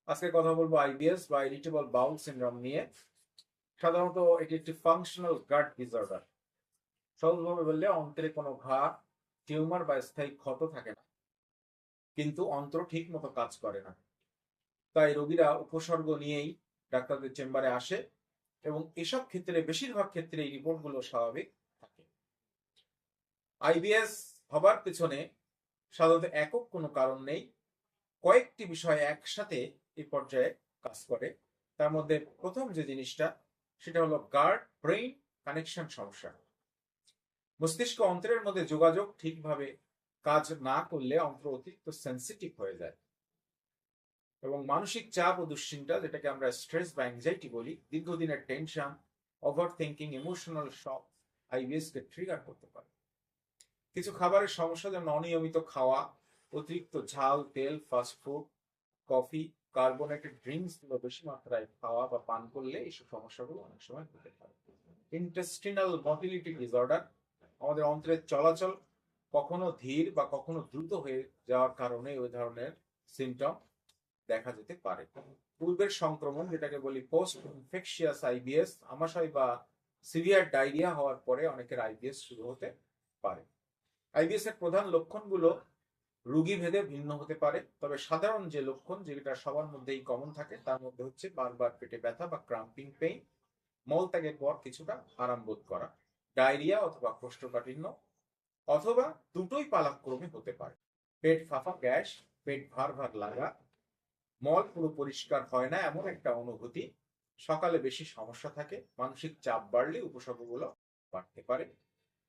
আজকে কথা বলবো আইবিএস বা ইরিটেবল বাউল সিনড্রোম নিয়ে। সাধারণত এটি একটি ফাংশনাল গাট ডিসঅর্ডার। সহজভাবে বললে অন্ত্রে কোনো ঘা, টিউমার বা স্থায়ী ক্ষত থাকে না, কিন্তু অন্ত্র ঠিক মতো কাজ করে না। তাই রোগীরা উপসর্গ নিয়েই ডাক্তারদের চেম্বারে আসে এবং এসব ক্ষেত্রে বেশিরভাগ ক্ষেত্রে এই রিপোর্টগুলো স্বাভাবিক থাকে। আইবিএস হবার পেছনে সাধারণত একক কোনো কারণ নেই, কয়েকটি বিষয় একসাথে এই পর্যায়ে কাজ করে। তার মধ্যে প্রথম যে জিনিসটা সেটা হলো গার্ড ব্রেইন কানেকশন সমস্যা। মস্তিষ্ক অন্ত্রের মধ্যে যোগাযোগ ঠিকভাবে কাজ না করলে অন্ত্র অতিরিক্ত সেন্সিটিভ হয়ে যায় এবং মানসিক চাপ ও দুশ্চিন্তা, যেটাকে আমরা স্ট্রেস বা অ্যাংজাইটি বলি, দীর্ঘদিনের টেনশন, ওভার থিঙ্কিং, ইমোশনাল শক আইবিএস কে ট্রিগার করতে পারে। কিছু খাবারের সমস্যা, যেমন অনিয়মিত খাওয়া, অতিরিক্ত ঝাল, তেল, ফাস্টফুড, কফি, কার্বোনেটেড ড্রিঙ্কস গুলো বেশি মাত্রায় খাওয়া বা পান করলে এইসব সমস্যাগুলো অনেক সময় হতে পারে। ইন্টেস্টিনাল মটিলিটি ডিসঅর্ডার, আমাদের অন্ত্রের চলাচল কখনো ধীর বা কখনো দ্রুত হয়ে যাওয়ার কারণে ওই ধরনের সিমটম দেখা যেতে পারে। পূর্বের সংক্রমণ, যেটাকে বলি পোস্ট ইনফেকশিয়াস আইবিএস, আমাশয় বা সিভিয়ার ডায়রিয়া হওয়ার পরে অনেকের আইবিএস শুরু হতে পারে। আইবিএস এর প্রধান লক্ষণগুলো রোগী ভেদে ভিন্ন হতে পারে, তবে সাধারণ যে লক্ষণ, যেটা সবার মধ্যেই কমন থাকে, তার মধ্যে হচ্ছে বারবার পেটে ব্যথা বা ক্রাম্পিং পেইন, মলত্যাগের পর কিছুটা আরাম বোধ করা, ডায়রিয়া অথবা কোষ্ঠকাঠিন্য, অথবা দুটোই পালাক্রমে হতে পারে। পেট ফাঁপা, গ্যাস, পেট ভার ভার লাগা, মল পুরো পরিষ্কার হয় না এমন একটা অনুভূতি, সকালে বেশি সমস্যা থাকে, মানসিক চাপ বাড়লে উপসর্গগুলো বাড়তে পারে।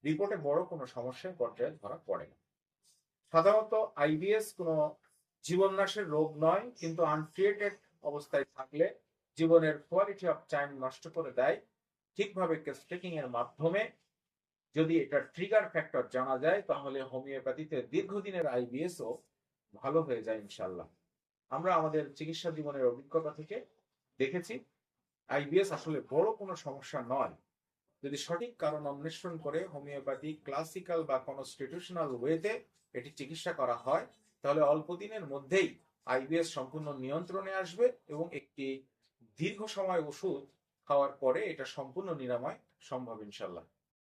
রিপোর্টে বড় কোনো সমস্যার পর্যায়ে ধরা পড়ে না। সাধারণত আইবিএস কোনো জীবননাশের রোগ নয়, কিন্তু আনট্রিটেড অবস্থায় থাকলে জীবনের কোয়ালিটি অফ টাইম নষ্ট করে দেয়। ঠিকভাবে কেস টেকিং এর মাধ্যমে যদি এটা ট্রিগার ফ্যাক্টর জানা যায়, তাহলে হোমিওপ্যাথিতে দীর্ঘদিনের আইবিএসও ভালো হয়ে যায় ইনশাল্লাহ। আমরা আমাদের চিকিৎসা জীবনের অভিজ্ঞতা থেকে দেখেছি আইবিএস আসলে বড় কোনো সমস্যা নয়। যদি সঠিক কারণ অন্বেষণ করে হোমিওপ্যাথি, ক্লাসিক্যাল বা কনস্টিটিউশনাল ওয়েতে এটি চিকিৎসা করা হয়, তাহলে অল্প দিনের মধ্যেই আইবিএস সম্পূর্ণ নিয়ন্ত্রণে আসবে এবং একটি দীর্ঘ সময় ওষুধ খাওয়ার পরে এটা সম্পূর্ণ নিরাময় সম্ভব ইনশাল্লাহ।